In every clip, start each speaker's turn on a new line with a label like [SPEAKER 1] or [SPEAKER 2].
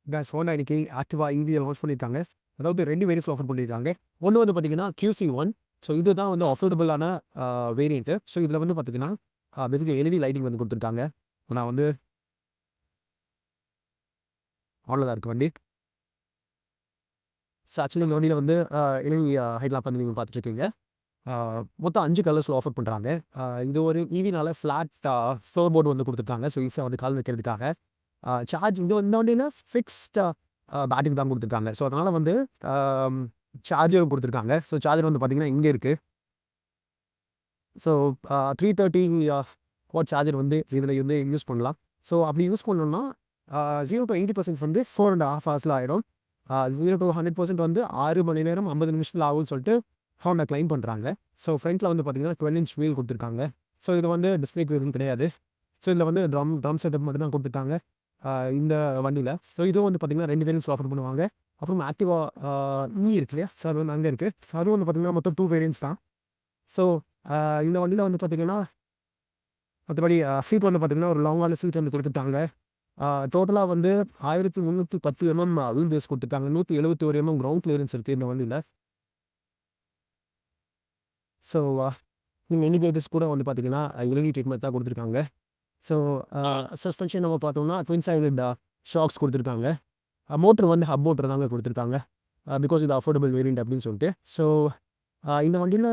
[SPEAKER 1] Case Honda இன்னைக்கு ஆக்டிவா India launch பண்ணியிருக்காங்க. அதாவது 2 வேரியன்ட்ஸ் ஆஃபர் பண்ணியிருக்காங்க. ஒண்ணு வந்து பார்த்தீங்கன்னா QC1. ஸோ இதுதான் வந்து அஃபோர்டபுளான வேரியன்ட்டு. ஸோ இதில வந்து பார்த்தீங்கன்னா, பேசிக்கலி எல்இடி லைட்டிங் வந்து குடுத்துருக்காங்க. நான் வந்து ஆன்ல தான் இருக்கு வண்டி. ஸோ ஆக்சுவலி இந்த வண்டியில வந்து எல்இடி ஹெட்லாம்ப் வந்து நீங்க பார்த்துட்டுருக்கீங்க. ஆ மொத்தம் 5 கலர்ஸ்ல ஆஃபர் பண்றாங்க. இது ஒரு ஈவினால ஃப்ளாட் ஃப்ளோர் போர்ட் வந்து குடுத்துருக்காங்க. ஸோ ஈஸியா வந்து கால் வைக்கிறதுக்காக. சார்ஜ் இந்த வண்டியில ஃபிக்ஸ்ட் பேட்டரி தான் குடுத்துருக்காங்க. ஸோ அதனால வந்து சார்ஜரும் குடுத்துருக்காங்க. ஸோ சார்ஜர் வந்து பார்த்தீங்கன்னா, இங்க இருக்கு. ஸோ 330 வாட் சார்ஜர் வந்து இதில வந்து யூஸ் பண்ணலாம். ஸோ அப்படி யூஸ் பண்ணோம்னா 0 to 80% வந்து 4.5 ஹவர்ஸ்ல ஆயிடும். 0 to 100% வந்து 6 மணி நேரம் 50 நிமிஷத்துல ஆகும்னு சொல்லிட்டு ஹோண்டா கிளைம் பண்றாங்க. ஸோ ஃப்ரண்ட்ல வந்து பார்த்தீங்கன்னா 12 இன்ச் வீல் குடுத்துருக்காங்க. ஸோ இது வந்து டிஸ்ப்ளேக்கு எதுவும் கிடையாது. ஸோ இதில வந்து ட்ரம் செட்டப் மட்டும் தான் குடுத்துருக்காங்க. இந்த வண்டியில. ஸோ இதுவும் வந்து பார்த்தீங்கன்னா 2 வேரியன்ட்ஸ் ஆஃபர் பண்ணுவாங்க. அப்புறம் ஆக்டிவா இருக்கு இல்லையா? ஸோ அது வந்து அங்க இருக்கு. ஸோ அதுவும் வந்து பார்த்தீங்கன்னா மொத்தம் 2 வேரியன்ட்ஸ் தான். ஸோ இந்த வண்டியில வந்து பார்த்தீங்கன்னா, மத்தபடி சீட் வந்து பார்த்தீங்கன்னா, ஒரு லாங்கான சீட் வந்து குடுத்துருக்காங்க. டோட்டலா வந்து 1310 வீல் பேஸ் குடுத்துருக்காங்க. 171 கிரவுண்ட் கிளியரன்ஸ் இருக்கு இந்த வண்டியில. ஸோ இண்டிகேட்டர்ஸ் கூட வந்து பார்த்தீங்கன்னா, எல்இடி ட்ரீட்மெண்ட் தான் குடுத்துருக்காங்க. ஸோ சஸ்பென்ஷன் நம்ம பார்த்தோம்னா, ட்வின் சைடட் ஷாக்ஸ் குடுத்துருக்காங்க. மோட்டர் வந்து ஹப் மோட்டர் தாங்க குடுத்துருக்காங்க. பிகாஸ் இது அஃபோர்டபுள் வேரியன்ட் அப்படின்னு சொல்லிட்டு. ஸோ இந்த வண்டியில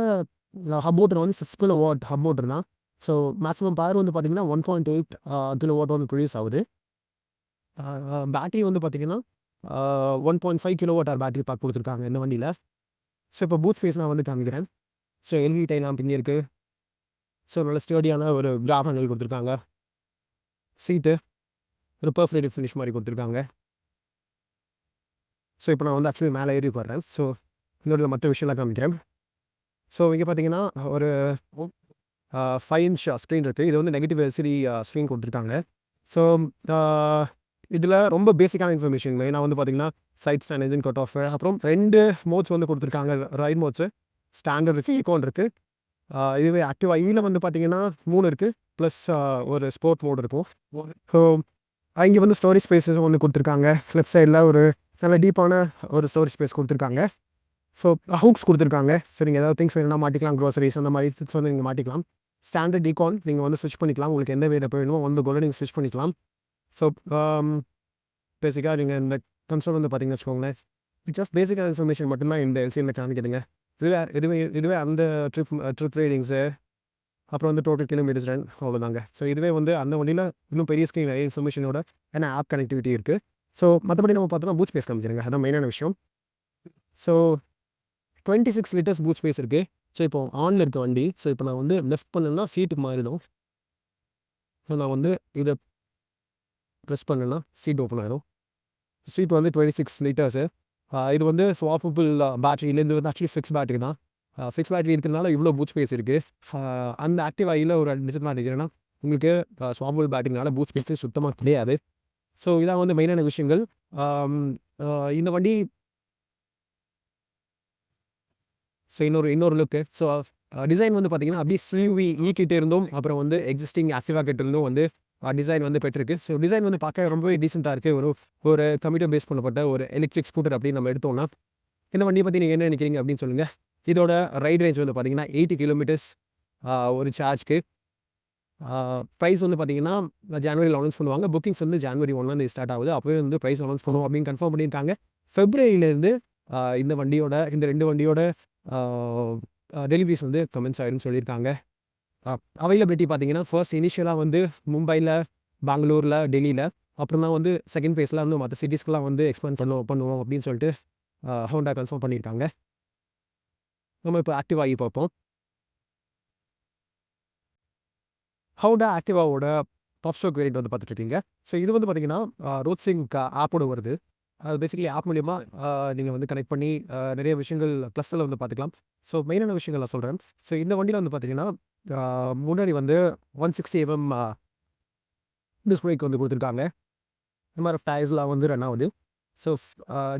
[SPEAKER 1] ஹப் மோட்டர் வந்து 6 கிலோவாட் ஹப் மோட்டர் தான். ஸோ மேக்ஸிமம் பவர் வந்து பார்த்தீங்கன்னா 1.8 கிலோவாட் வந்து ப்ரொடியூஸ் ஆகுது. பேட்டரி வந்து பார்த்தீங்கன்னா 1.5 கிலோவாட் ஹவர் பேட்டரி பேக் குடுத்துருக்காங்க இந்த வண்டியில. ஸோ இப்போ பூட் ஸ்பேஸ் நான் வந்து காமிக்கிறேன். ஸோ எல்இடி டைல் லாம்ப் இங்க இருக்கு. ஸோ நல்ல ஸ்டடியான ஒரு கிராப் ஹேண்டில் குடுத்துருக்காங்க. சீட்டு ஒரு பெர்ஃபெக்ட் ஃபினிஷ் மாரி குடுத்துருக்காங்க. ஸோ இப்போ நான் வந்து ஆக்சுவலி மேலே ஏறி உட்கார்றேன். ஸோ இன்னொரு மற்ற விஷயம்லாம் காமிக்கிறேன். ஸோ இங்க பார்த்தீங்கன்னா, ஒரு 5 இன்ச் ஸ்க்ரீன் இருக்கு. இது வந்து நெகட்டிவ் எல்சிடி ஸ்க்ரீன் குடுத்துருக்காங்க. ஸோ இதில ரொம்ப பேசிக்கான இன்ஃபர்மேஷன் மெயினா வந்து பார்த்தீங்கன்னா, side stand, engine cut off, அப்புறம் 2 மோட்ஸ் வந்து குடுத்துருக்காங்க. ரைட் மோட்ஸ், ஸ்டாண்டர்ட் இருக்கு, எக்கோன்னு இருக்கு. இதுவே ஆக்டிவா இதில வந்து பார்த்தீங்கன்னா 3 இருக்கு. ப்ளஸ் ஒரு ஸ்போர்ட் மோட் இருக்கும். ஸோ இங்க வந்து ஸ்டோரேஜ் ஸ்பேஸ் ஒண்ணு குடுத்துருக்காங்க. லெஃப்ட் சைட்ல ஒரு நல்ல டீப்பான ஒரு ஸ்டோரேஜ் ஸ்பேஸ் குடுத்துருக்காங்க. ஸோ ஹூக்ஸ் குடுத்துருக்காங்க. ஸோ நீங்க ஏதாவது திங்ஸ் வேணும்னா மாட்டிக்கலாம். குரோசரிஸ் அந்த மாரி திங்ஸ் வந்து நீங்க மாட்டிக்கலாம். ஸ்டாண்டர்ட் டீகான் நீங்க வந்து ஸ்விட்ச் பண்ணிக்கலாம். உங்களுக்கு எந்த வேல வேணுமோ வந்து கூட நீங்க ஸ்விட்ச் பண்ணிக்கலாம். ஸோ பேசிக்கா நீங்க இந்த கன்சோல் வந்து பார்த்தீங்கன்னு வச்சுக்கோங்களேன், ஜஸ்ட் பேசிக்கான இன்ஃபர்மேஷன் மட்டும் தான் இந்த எல்சிடில காமிக்குதுங்க. இதுவே அந்த ட்ரிப் ரீடிங்ஸு, அப்புறம் வந்து டோட்டல் கிலோமீட்டர்ஸ் ரன் அவ்வளோதாங்க. ஸோ இதுவே வந்து அந்த வண்டியில இன்னும் பெரிய ஸ்க்ரீன் இன்ஃபர்மேஷனோட ஏன்னா ஆப் கனெக்டிவிட்டி இருக்கு. ஸோ மற்றபடி நம்ம பார்த்தோம்னா பூட் ஸ்பேஸ் காமிச்சிருங்க. அதான் மெயினான விஷயம். ஸோ 26 லிட்டர்ஸ் பூட் ஸ்பேஸ் இருக்கு. ஸோ இப்போ ஆன்ல இருக்க வண்டி. ஸோ இப்போ நான் வந்து லெஃப்ட் பண்ணேன்னா சீட்டு மாறிடும். ஸோ நான் வந்து இத ப்ரெஸ் பண்ணேன்னா சீட் ஓப்பன் ஆயிடும். சீட் வந்து 26 லிட்டர்ஸு. இது வந்து ஸ்வாப்பபிள் பேட்டரியில இது வந்து ஆக்சுவலி 6 பேட்டரி தான். 6 பேட்டரி இருக்கிறதுனால இவ்வளோ பூட் ஸ்பேஸ் இருக்கு. அந்த ஆக்டிவ் ஐல ஒரு டிஸ்அட்வான்டேஜ் என்னன்னா, உங்களுக்கு ஸ்வாப்பபிள் பேட்டரினால பூட் ஸ்பேஸ் சுத்தமா கிடையாது. ஸோ இதான் வந்து மெயினான விஷயங்கள். இந்த வண்டி ஸோ இன்னொரு லுக்கு. ஸோ டிசைன் வந்து பார்த்தீங்கன்னா, அப்படியே சிவி கிட்ட இருந்தும், அப்புறம் வந்து எக்ஸிஸ்டிங் ஆக்டிவா கிட்ட இருந்தும் வந்து டிசைன் வந்து பெற்றிருக்கு. ஸோ டிசைன் வந்து பார்க்க ரொம்பவே டீசென்ட்டா இருக்கு. ஒரு கம்ப்யூட்டர் பேஸ் பண்ணப்பட்ட ஒரு எலக்ட்ரிக் ஸ்கூட்டர் அப்படின்னு நம்ம எடுத்தோம்னா, இந்த வண்டிய பத்தி நீங்க என்ன நினைக்கிறீங்க அப்படின்னு சொல்லுங்க. இதோட ரைட் ரேஞ்ச் வந்து பார்த்தீங்கன்னா 80 கிலோமீட்டர்ஸ் ஒரு சார்ஜ்க்கு. பிரைஸ் வந்து பார்த்தீங்கன்னா, ஜனவரில அனௌன்ஸ் பண்ணுவாங்க. புக்கிங்ஸ் வந்து ஜனவரி 1 ஸ்டார்ட் ஆகுது. அப்பவே வந்து பிரைஸ் அனௌன்ஸ் பண்ணுவோம் அப்படின்னு கன்ஃபார்ம் பண்ணியிருக்காங்க. பிப்ரவரியிலேருந்து இந்த 2 வண்டியோட டெலிவரிஸ் வந்து கமென்ஸ் ஆயிரும்னு சொல்லியிருக்காங்க. அவைலபிலிட்டி பார்த்தீங்கன்னா, ஃபர்ஸ்ட் இனிஷியலா வந்து மும்பைல, பெங்களூர்ல, டெல்லியில, அப்புறம் தான் வந்து செகண்ட் ஃபேஸ்ல வந்து மற்ற சிட்டீஸ்க்குலாம் வந்து எக்ஸ்பேண்ட் பண்ணுவோம் அப்படின்னு சொல்லிட்டு ஹோண்டா கன்ஃபார்ம் பண்ணியிருக்காங்க. நம்ம இப்போ ஆக்டிவா பார்ப்போம். ஹோண்டா ஆக்டிவாவோட டாப் ஸ்ட்ரோக் வேரியன்ட் வந்து பார்த்துட்ருக்கீங்க. ஸோ இது வந்து பார்த்தீங்கன்னா, ரோட்ஸிங் ஆப்போட வருது. அது பேசிக்கலி ஆப் மூலியமா நீங்க வந்து கனெக்ட் பண்ணி நிறைய விஷயங்கள் ப்ளஸ்ல வந்து பார்த்துக்கலாம். ஸோ மெயினான விஷயங்கள் நான் சொல்றேன். ஸோ இந்த வண்டியில வந்து பார்த்தீங்கன்னா, முன்னாடி வந்து 160 டிஸ்க் பிரேக் வந்து குடுத்துருக்காங்க. எம்ஆர்எஃப் டயர்ஸ்லாம் வந்து ரன் ஆகுது. ஸோ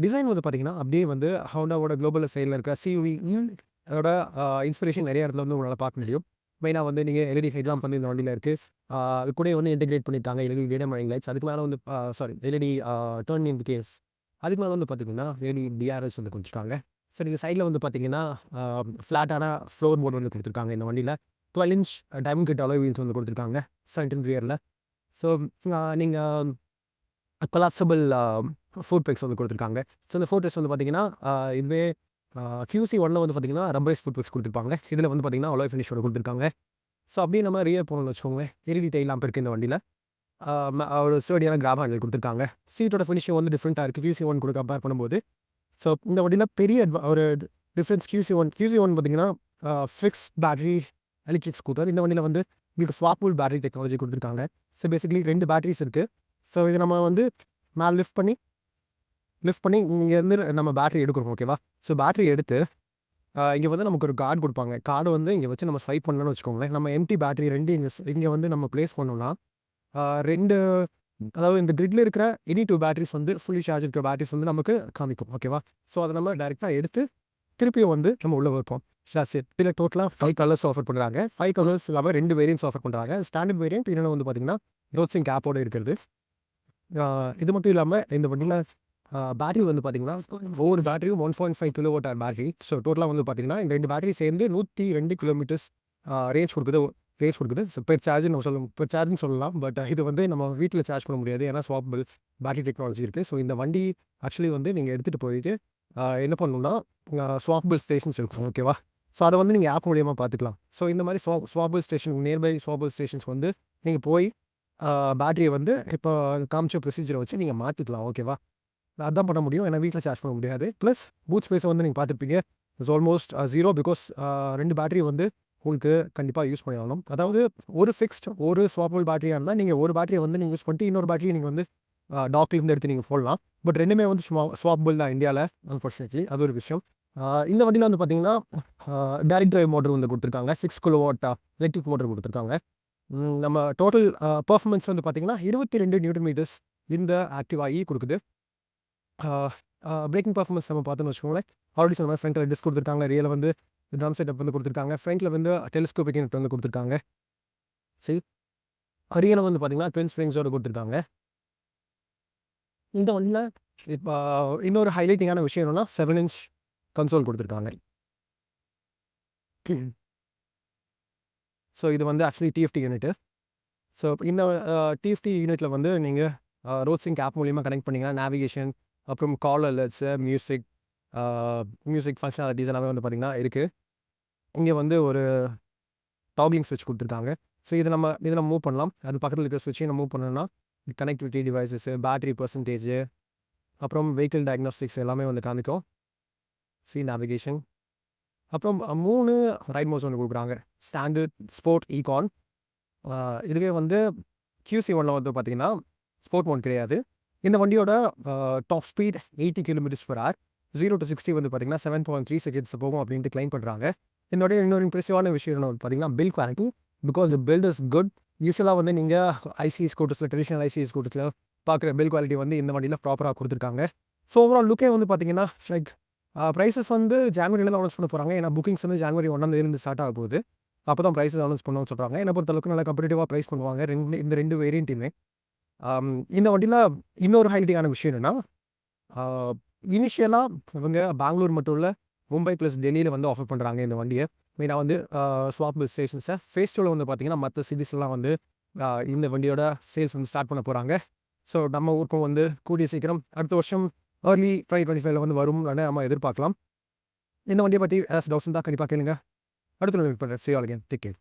[SPEAKER 1] டிசைன் வந்து பார்த்தீங்கன்னா, அப்படியே வந்து ஹோண்டாவோட குளோபல் சைடில் இருக்க சியூவி அதோட இன்ஸ்பிரேஷன் நிறைய இடத்துல வந்து உங்களால் பார்க்க முடியும். மெயினாக வந்து நீங்கள் எல்இடி ஹெட்லாம்ப் வந்து இந்த வண்டியில் இருக்குது. அது கூட வந்து இன்டெகிரேட் பண்ணியிருக்காங்க எல்இடி டேடம் ரைடிங் லைட்ஸ். அதுக்கு மேலே வந்து சாரி எல்இடி டர்ன் இண்டிகேட்டர்ஸ். அதுக்கு மேலே வந்து பார்த்தீங்கன்னா எல்இடி டிஆர்எஸ் வந்து கொடுத்துருக்காங்க. ஸோ நீங்கள் சைடில் வந்து பார்த்தீங்கன்னா ஃப்ளாட்டான ஃப்ளோர் போர்டு வந்து கொடுத்துருக்காங்க இந்த வண்டியில். 12 inch diamond cut alloy wheels வந்து கொடுத்துருக்காங்க ஃப்ரண்ட் அண்ட் ரியரில். ஸோ நீங்கள் கொலாப்சபிள் ஃபுட் பெக்ஸ் வந்து கொடுத்துருக்காங்க. ஸோ இந்த ஃபுட் பெக்ஸ் வந்து பார்த்தீங்கன்னா இதுவே QC1 வந்து பார்த்தீங்கன்னா ரப்பரைஸ் ஃபுட் பெக்ஸ் கொடுத்துருப்பாங்க. இதில் வந்து பார்த்தீங்கன்னா அலாய் ஃபினிஷோட கொடுத்துருக்காங்க. ஸோ அப்படியே நம்ம ரியர் போகணும்னு வச்சுக்கோங்களேன், எல்இடி டெயில் லேம்ப் இருக்குது இந்த வண்டியில். ஒரு ஸ்டடியான கிராப் ஹேண்டில் கொடுத்துருக்காங்க. சீட்டோட ஃபினிஷிங் வந்து டிஃப்ரெண்ட்டாக இருக்குது QC1 கூட கம்பேர் பண்ணும்போது. ஸோ இந்த வண்டியில் பெரிய ஒரு டிஃப்ரென்ஸ் QC1 பார்த்தீங்கன்னா ஃபிக்ஸ் பேட்டரி எலக்ட்ரிக் ஸ்கூட்டர். இந்த வண்டியில் வந்து உங்களுக்கு ஸ்வாப்பபிள் பேட்டரி டெக்னாலஜி கொடுத்துருக்காங்க. ஸோ பேசிக்கலி 2 பேட்டரிஸ் இருக்குது. ஸோ இது நம்ம வந்து மேலே லிஃப்ட் பண்ணி இங்கேருந்து நம்ம பேட்டரி எடுக்கிறோம், ஓகேவா? ஸோ பேட்டரி எடுத்து இங்கே வந்து நமக்கு ஒரு கார்டு கொடுப்பாங்க. கார்டு வந்து இங்கே வச்சு நம்ம ஸ்வைப் பண்ணணும்னு வச்சுக்கோங்களேன். நம்ம எம்டி பேட்டரி 2 இங்கே வந்து நம்ம ப்ளேஸ் பண்ணோம்னா 2 அதாவது இந்த கிரிட்ல இருக்கிற எனி 2 பேட்டரிஸ் வந்து ஃபுல்லி சார்ஜ் இருக்கிற பேட்டரிஸ் வந்து நமக்கு காமிக்கும், ஓகேவா? ஸோ அதை நம்ம டைரெக்டாக எடுத்து திருப்பியும் வந்து நம்ம உள்ளே வைப்போம். இதில் டோட்டலாக 5 கலர்ஸ் ஆஃபர் பண்ணுறாங்க. 5 கலர்ஸ் இல்லாமல் 2 வேரியன்ட்ஸ் ஆஃபர் பண்ணுறாங்க. ஸ்டாண்டர்ட் வேரியன்ட் இன்னொன்று வந்து பார்த்தீங்கன்னா ரோட்ஸிங் கேப்போடு இருக்கிறது. இது மட்டும் இல்லாமல் இந்த வண்டியில் பேட்டரி வந்து பார்த்தீங்கன்னா ஒவ்வொரு பேட்டரியும் 1.5 kWh பேட்டரி. ஸோ டோட்டலாக வந்து பார்த்தீங்கன்னா இந்த 2 பேட்டரி சேர்ந்து 102 கிலோமீட்டர்ஸ் ரேஞ்ச் கொடுக்குது. ஸோ பெர் சார்ஜ்னு சொல்லலாம். பட் இது வந்து நம்ம வீட்டில் சார்ஜ் பண்ண முடியாது, ஏன்னா ஸ்வாப்பபிள் பேட்டரி டெக்னாலஜி இருக்குது. ஸோ இந்த வண்டி ஆக்சுவலி வந்து நீங்கள் எடுத்துகிட்டு போயிட்டு என்ன பண்ணணும்னா ஸ்வாப்பபிள் ஸ்டேஷன்ஸ் இருக்கும், ஓகேவா? ஸோ அதை வந்து நீங்கள் ஆப் மூலியமாக பார்த்துக்கலாம். ஸோ இந்த மாதிரி swappable station, nearby swappable stations வந்து நீங்கள் போய் பேட்டரியை வந்து இப்போ காமிச்ச ப்ரொசீஜரை வச்சு நீங்கள் மாற்றிக்கலாம், ஓகேவா? அதான் பண்ண முடியும், ஏன்னா வீட்டில் சார்ஜ் பண்ண முடியாது. ப்ளஸ் பூட் ஸ்பேஸை வந்து நீங்கள் பார்த்துருப்பீங்க, இட்ஸ் ஆல்மோஸ்ட் 0 பிகாஸ் 2 பேட்டரி வந்து உங்களுக்கு கண்டிப்பாக யூஸ் பண்ணி ஆகணும். அதாவது ஒரு ஸ்வாப்பபிள் பேட்டரியாக இருந்தால் நீங்கள் ஒரு பேட்டரியை வந்து நீங்கள் யூஸ் பண்ணிட்டு இன்னொரு பேட்டரியை நீங்கள் வந்து டாக்டர்லேருந்து எடுத்து நீங்கள் போடலாம். பட் ரெண்டுமே வந்து ஸ்வாப்பபிள் தான் இந்தியாவில், அன்ஃபார்ச்சுனேட்லி. அது ஒரு விஷயம். இந்த வண்டியில் வந்து பார்த்தீங்கன்னா டைரக்ட் டிரைவ் மோட்டர் வந்து கொடுத்துருக்காங்க. 6 kW எலக்ட்ரிக் மோட்டர் கொடுத்துருக்காங்க. நம்ம டோட்டல் பர்ஃபார்மன்ஸ் வந்து பார்த்தீங்கன்னா 22 நியூட்டன் இந்த ஆக்டிவா கொடுக்குது. பிரேக்கிங் பர்ஃபார்மன்ஸ் நம்ம பார்த்தோன்னு வச்சுக்கோங்களேன், ஆல்ரெடி சொன்ன மாதிரி ஃப்ரண்ட்டில் டிஸ்க் கொடுத்துருக்காங்க, ரியலில் வந்து ட்ரம் செட்டப் வந்து கொடுத்துருக்காங்க, ஃப்ரண்ட்டில் வந்து டெலிஸ்கோபிக் யூனிட் வந்து கொடுத்துருக்காங்க. சரி, ரியலில் வந்து பார்த்தீங்கன்னா ட்வின் ஸ்ப்ரிங்ஸோடு கொடுத்துருக்காங்க. இந்த வண்டியில் இப்போ இன்னொரு ஹைலைட்டிங்கான விஷயம் என்னென்னா 7 இன்ச் கன்சோல் கொடுத்துருக்காங்க. ஸோ இது வந்து ஆக்சுவலி டிஎஃப்டி யூனிட்டு. ஸோ இந்த டிஎஃப்டி யூனிட்டில் வந்து நீங்கள் ரோட்ஸிங் ஆப் மூலியமாக கனெக்ட் பண்ணிங்கன்னா நேவிகேஷன், அப்புறம் கால் அலர்ட்ஸு, மியூசிக் ஃபங்க்ஷனாலிட்டிஸ் எல்லாமே வந்து பார்த்திங்கன்னா இருக்குது. இங்கே வந்து ஒரு டாக்லிங் ஸ்விட்ச் கொடுத்துருக்காங்க. ஸோ இதில் மூவ் பண்ணலாம். அது பக்கத்தில் இருக்கிற ஸ்விட்சையும் நம்ம மூவ் பண்ணோம்னா கனெக்டிவிட்டி டிவைசஸ்ஸு, பேட்டரி பர்சன்டேஜு, அப்புறம் வெஹிக்கிள் டயக்னாஸ்டிக்ஸ் எல்லாமே வந்து காமிக்கும். நேவிகேஷன், அப்புறம் 3 ரைட் மோட்ஸ் வந்து கொடுக்குறாங்க. Standard, sport, Econ. இதுவே வந்து QC1 வந்து பார்த்திங்கன்னா ஸ்போர்ட் மோட் கிடையாது. இந்த வண்டியோட டாப் ஸ்பீட் 80 km/h, 0 to 60 வந்து பார்த்திங்கன்னா 7.3 seconds போகும் அப்படின்ட்டு கிளைம் பண்ணுறாங்க. இன்னொரு இம்ப்ரெசிவான விஷயம் என்ன பார்த்திங்கன்னா build quality. Because the build is good. யூஸ்வலாக வந்து நீங்கள் ஐசிஐ ஸ்கூட்டர்ஸில், ட்ரெடிஷ்னல் ஐசிஐ ஸ்கூட்டர்ஸில் பார்க்குற பில்ட் குவாலிட்டி வந்து இந்த வண்டியில் ப்ராப்பராக கொடுத்துருக்காங்க. ஸோ ஓவரால் லுக்கே வந்து பார்த்திங்கன்னா லைக் ப்ரைஸஸ் வந்து ஜான்வரியில் தான் அனௌன்ஸ் பண்ண போகிறாங்க. ஏன்னா புக்கிங்ஸ் வந்து ஜான்வரி 1 ஸ்டார்ட் ஆக போகுது. அப்போ தான் ப்ரைஸஸ் அனௌன்ஸ் பண்ணணும்னு சொல்கிறாங்க. என்னை பொறுத்தளவுக்கு நல்லா கம்பெட்டிட்டிவாக ப்ரைஸ் பண்ணுவாங்க இந்த 2 வேரியண்ட்டுமே. இந்த வண்டியில் இன்னொரு ஹைலைட்டிங்கான விஷயம் என்னென்னா இனிஷியலாக இவங்க பெங்களூர் மட்டும் இல்லை, மும்பை ப்ளஸ் டெல்லியில் வந்து ஆஃபர் பண்ணுறாங்க இந்த வண்டியை. மெயினாக வந்து ஸ்வாப்பபிள் ஸ்டேஷன்ஸை ஃபேஸ்டிவல் வந்து பார்த்திங்கன்னா மற்ற சிட்டிஸ்லாம் வந்து இந்த வண்டியோட சேல்ஸ் வந்து ஸ்டார்ட் பண்ண போகிறாங்க. ஸோ நம்ம ஊருக்கும் வந்து கூடிய சீக்கிரம் அடுத்த வருஷம் early 2025 வந்து வரும் நம்ம எதிர்பார்க்கலாம். இந்த வண்டியை பற்றி ஏதாச்சும் டவுட்ஸ் இருந்தால் கண்டிப்பாக கேளுங்க. அடுத்த நாள் மீட் பண்ணுறேன். See you all again. Take care.